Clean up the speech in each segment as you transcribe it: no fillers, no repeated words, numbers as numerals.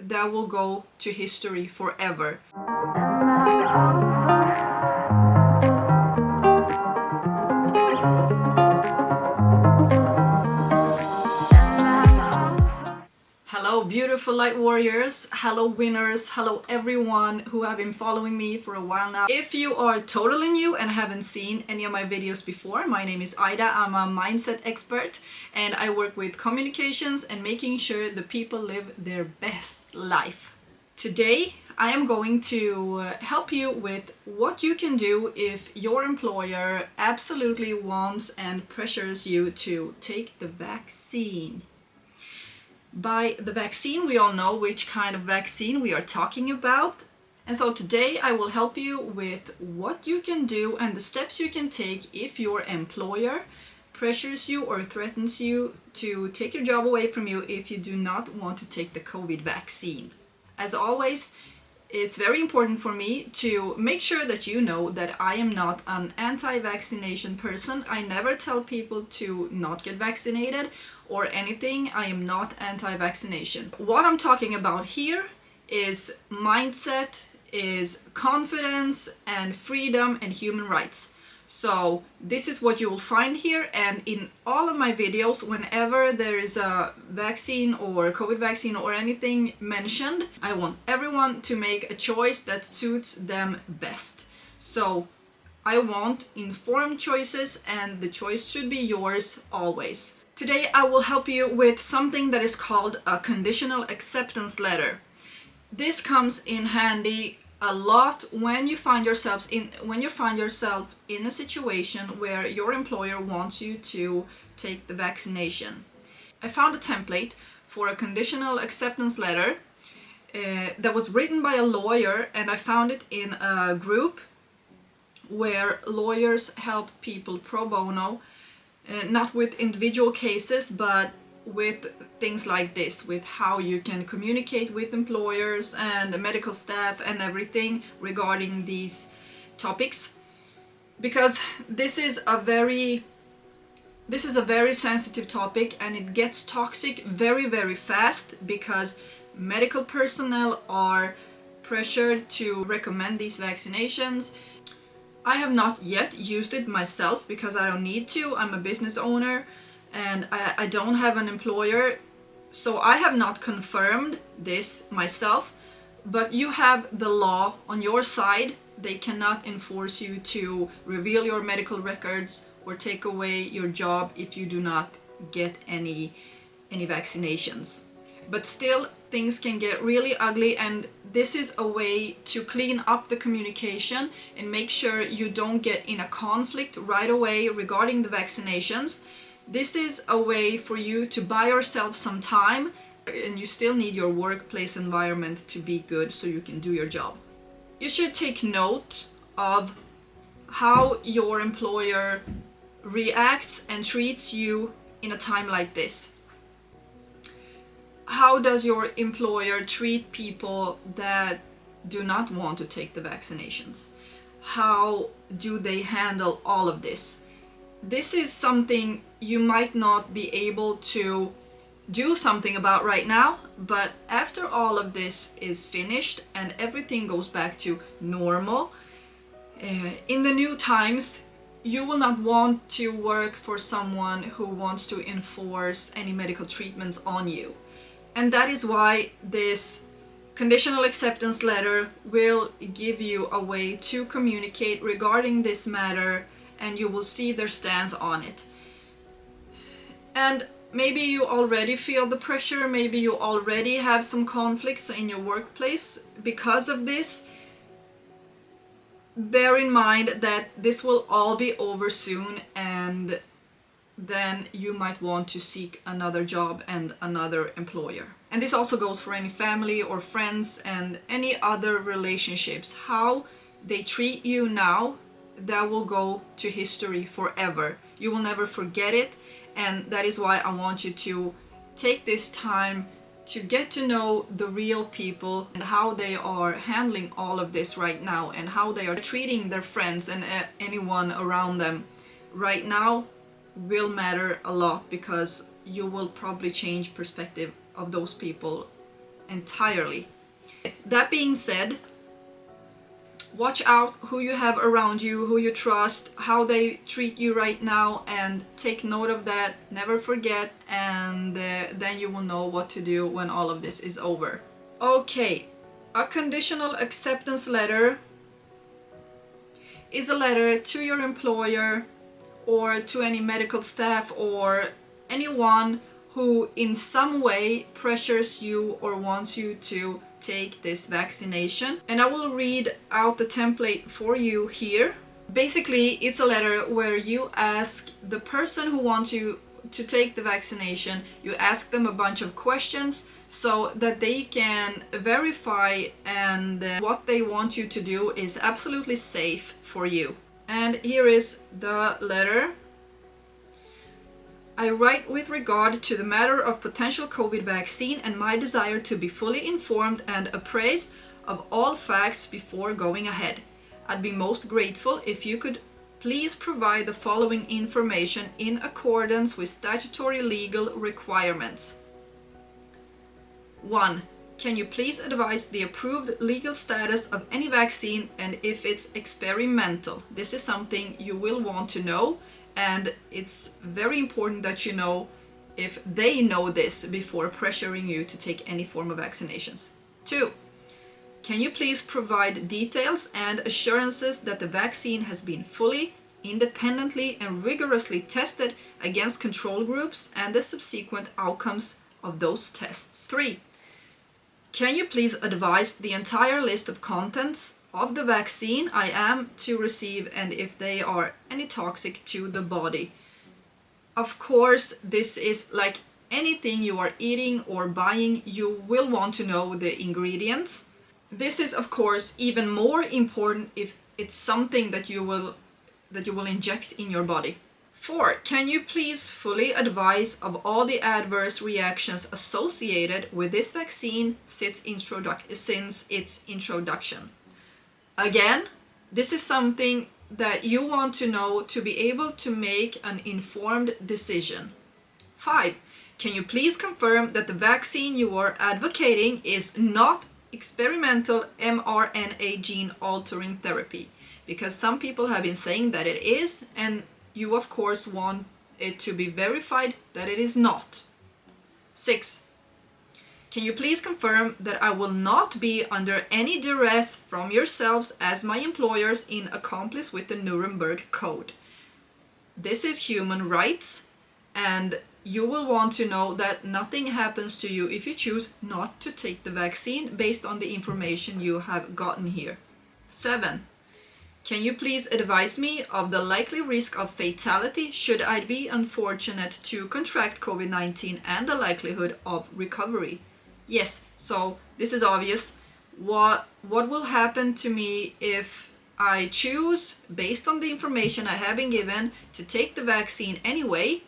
that will go to history forever. Hello beautiful light warriors, hello winners, hello everyone who have been following me for a while now. If you are totally new and haven't seen any of my videos before, my name is Aida. I'm a mindset expert and I work with communications and making sure the people live their best life. Today I am going to help you with what you can do if your employer absolutely wants and pressures you to take the vaccine. By the vaccine, we all know which kind of vaccine we are talking about. And so today I will help you with what you can do and the steps you can take if your employer pressures you or threatens you to take your job away from you if you do not want to take the COVID vaccine. As always, it's very important for me to make sure that you know that I am not an anti-vaccination person. I never tell people to not get vaccinated or anything. I am not anti-vaccination. What I'm talking about here is mindset, is confidence and freedom and human rights. So this is what you will find here, and in all of my videos, whenever there is a vaccine or a COVID vaccine or anything mentioned, I want everyone to make a choice that suits them best. So I want informed choices and the choice should be yours always. Today I will help you with something that is called a conditional acceptance letter. This comes in handy a lot when you find yourself in a situation where your employer wants you to take the vaccination. I found a template for a conditional acceptance letter that was written by a lawyer, and I found it in a group where lawyers help people pro bono, not with individual cases but with things like this, with how you can communicate with employers and the medical staff and everything regarding these topics, because this is a very sensitive topic and it gets toxic very fast because medical personnel are pressured to recommend these vaccinations. I have not yet used it myself because I don't need to. I'm a business owner and I don't have an employer, so I have not confirmed this myself, but you have the law on your side. They cannot enforce you to reveal your medical records or take away your job if you do not get any vaccinations. But still, things can get really ugly, and this is a way to clean up the communication and make sure you don't get in a conflict right away regarding the vaccinations. This is a way for you to buy yourself some time, and you still need your workplace environment to be good so you can do your job. You should take note of how your employer reacts and treats you in a time like this. How does your employer treat people that do not want to take the vaccinations? How do they handle all of this? This is something you might not be able to do something about right now, but after all of this is finished and everything goes back to normal, in the new times, you will not want to work for someone who wants to enforce any medical treatments on you. And that is why this conditional acceptance letter will give you a way to communicate regarding this matter, and you will see their stance on it. And maybe you already feel the pressure, maybe you already have some conflicts in your workplace because of this. Bear in mind that this will all be over soon, and then you might want to seek another job and another employer. And this also goes for any family or friends and any other relationships. How they treat you now, that will go to history forever. You will never forget it, and that is why I want you to take this time to get to know the real people and how they are handling all of this right now, and how they are treating their friends and anyone around them right now will matter a lot, because you will probably change perspective of those people entirely. That being said, watch out who you have around you, who you trust, how they treat you right now, and take note of that. Never forget, and then you will know what to do when all of this is over. Okay, a conditional acceptance letter is a letter to your employer or to any medical staff or anyone who in some way pressures you or wants you to take this vaccination. And I will read out the template for you here. Basically, it's a letter where you ask the person who wants you to take the vaccination, you ask them a bunch of questions so that they can verify and what they want you to do is absolutely safe for you. And here is the letter. I write with regard to the matter of potential COVID vaccine and my desire to be fully informed and appraised of all facts before going ahead. I'd be most grateful if you could please provide the following information in accordance with statutory legal requirements. 1. Can you please advise the approved legal status of any vaccine and if it's experimental? This is something you will want to know, and it's very important that you know if they know this before pressuring you to take any form of vaccinations. 2. Can you please provide details and assurances that the vaccine has been fully, independently and rigorously tested against control groups and the subsequent outcomes of those tests? 3. Can you please advise the entire list of contents of the vaccine I am to receive and if they are any toxic to the body? Of course, this is like anything you are eating or buying, you will want to know the ingredients. This is of course even more important if it's something that you will inject in your body. 4. Can you please fully advise of all the adverse reactions associated with this vaccine since its introduction? Again, this is something that you want to know to be able to make an informed decision. 5. Can you please confirm that the vaccine you are advocating is not experimental mRNA gene altering therapy? Because some people have been saying that it is, and you of course want it to be verified that it is not. 6. Can you please confirm that I will not be under any duress from yourselves as my employers in accomplice with the Nuremberg Code? This is human rights, and you will want to know that nothing happens to you if you choose not to take the vaccine based on the information you have gotten here. 7. Can you please advise me of the likely risk of fatality should I be unfortunate to contract COVID-19 and the likelihood of recovery? Yes, so this is obvious. What will happen to me if I choose, based on the information I have been given, to take the vaccine anyway?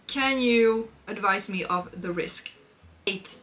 Can you advise me of the risk? 8.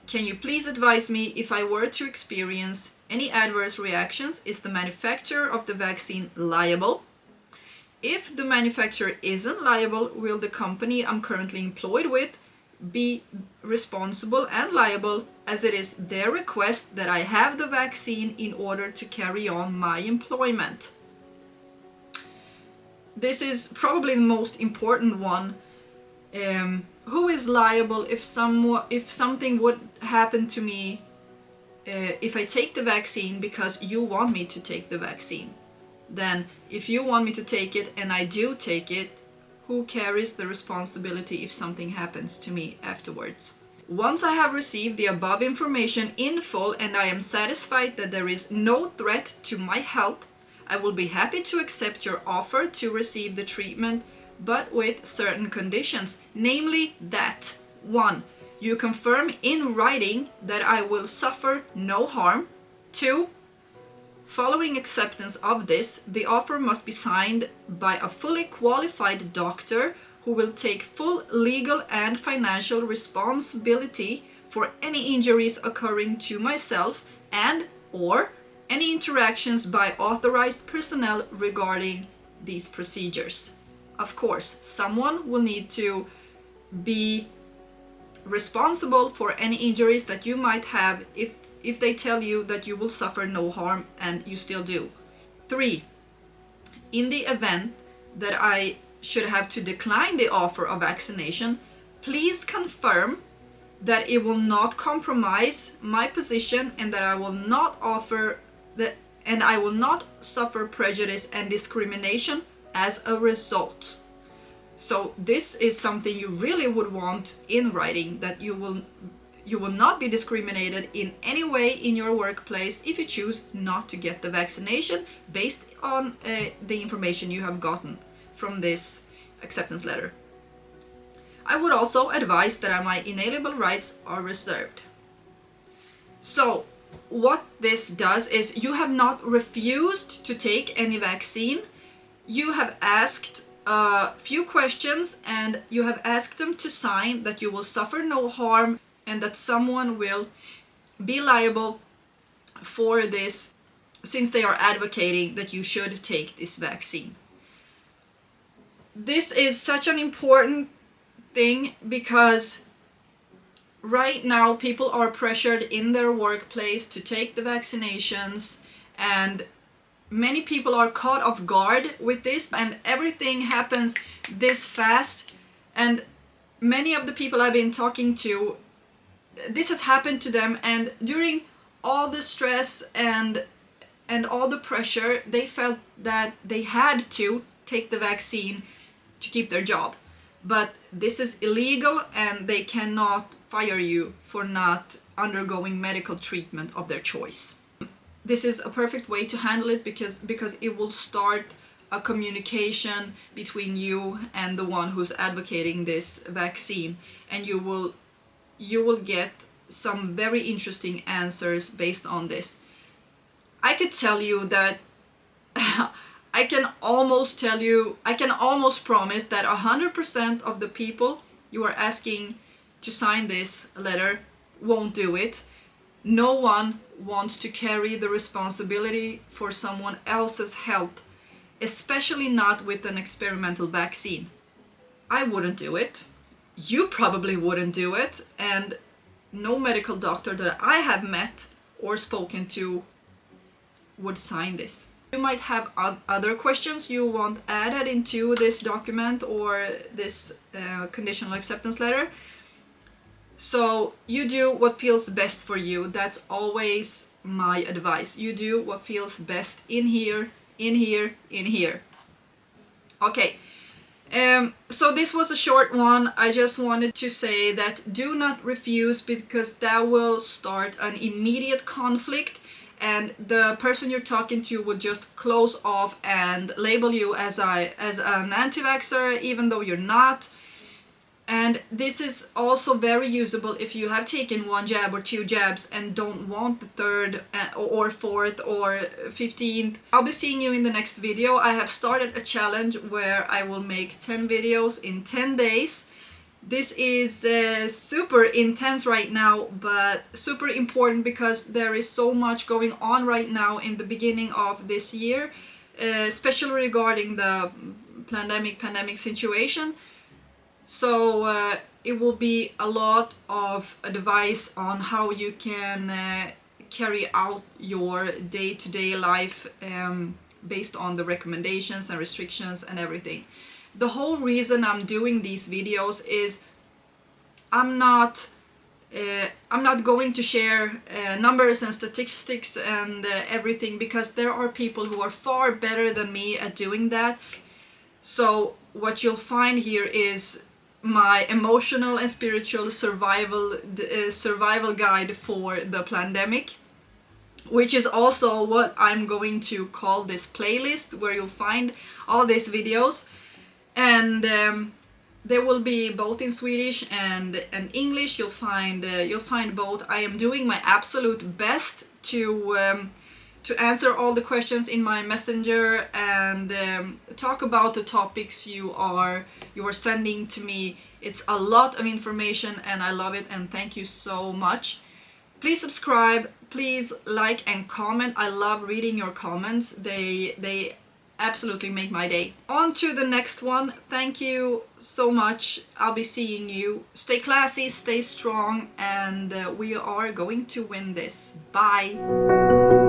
Can you please advise me if I were to experience any adverse reactions? Is the manufacturer of the vaccine liable? If the manufacturer isn't liable, will the company I'm currently employed with be responsible and liable, as it is their request that I have the vaccine in order to carry on my employment? This is probably the most important one. Who is liable if something would happen to me if I take the vaccine because you want me to take the vaccine? Then if you want me to take it and I do take it, who carries the responsibility if something happens to me afterwards? Once I have received the above information in full and I am satisfied that there is no threat to my health, I will be happy to accept your offer to receive the treatment, but with certain conditions, namely that 1. You confirm in writing that I will suffer no harm. 2. Following acceptance of this, the offer must be signed by a fully qualified doctor who will take full legal and financial responsibility for any injuries occurring to myself and or any interactions by authorized personnel regarding these procedures. Of course, someone will need to be responsible for any injuries that you might have if they tell you that you will suffer no harm and you still do. 3. In the event that I should have to decline the offer of vaccination, please confirm that it will not compromise my position and that I will not suffer prejudice and discrimination as a result. So this is something you really would want in writing, that you will not be discriminated in any way in your workplace if you choose not to get the vaccination based on the information you have gotten from this acceptance letter. I would also advise that my inalienable rights are reserved. So what this does is you have not refused to take any vaccine. You have asked a few questions and you have asked them to sign that you will suffer no harm and that someone will be liable for this since they are advocating that you should take this vaccine. This is such an important thing because right now people are pressured in their workplace to take the vaccinations, and many people are caught off guard with this, and everything happens this fast. And many of the people I've been talking to, this has happened to them, and during all the stress and all the pressure, they felt that they had to take the vaccine to keep their job. But this is illegal and they cannot fire you for not undergoing medical treatment of their choice. This is a perfect way to handle it because it will start a communication between you and the one who's advocating this vaccine, and you will get some very interesting answers based on this. I could tell you that I can almost promise that 100% of the people you are asking to sign this letter won't do it. No one wants to carry the responsibility for someone else's health, especially not with an experimental vaccine. I wouldn't do it. You probably wouldn't do it, and no medical doctor that I have met or spoken to would sign this. You might have other questions you want added into this document or this conditional acceptance letter. So you do what feels best for you. That's always my advice. You do what feels best in here, in here, in here. Okay. So this was a short one. I just wanted to say that do not refuse, because that will start an immediate conflict, and the person you're talking to will just close off and label you as an anti-vaxxer, even though you're not. And this is also very usable if you have taken 1 jab or 2 jabs and don't want the 3rd or 4th or 15th. I'll be seeing you in the next video. I have started a challenge where I will make 10 videos in 10 days. This is super intense right now, but super important because there is so much going on right now in the beginning of this year, especially regarding the pandemic situation. So it will be a lot of advice on how you can carry out your day-to-day life based on the recommendations and restrictions and everything. The whole reason I'm doing these videos is I'm not going to share numbers and statistics and everything, because there are people who are far better than me at doing that. So what you'll find here is my emotional and spiritual survival guide for the pandemic, which is also what I'm going to call this playlist, where you'll find all these videos. And they will be both in Swedish and English. You'll find both. I am doing my absolute best to answer all the questions in my messenger and talk about the topics you are sending to me. It's a lot of information and I love it, and thank you so much. Please subscribe, please like and comment. I love reading your comments. They absolutely make my day. On to the next one. Thank you so much. I'll be seeing you. Stay classy, stay strong, and we are going to win this. Bye.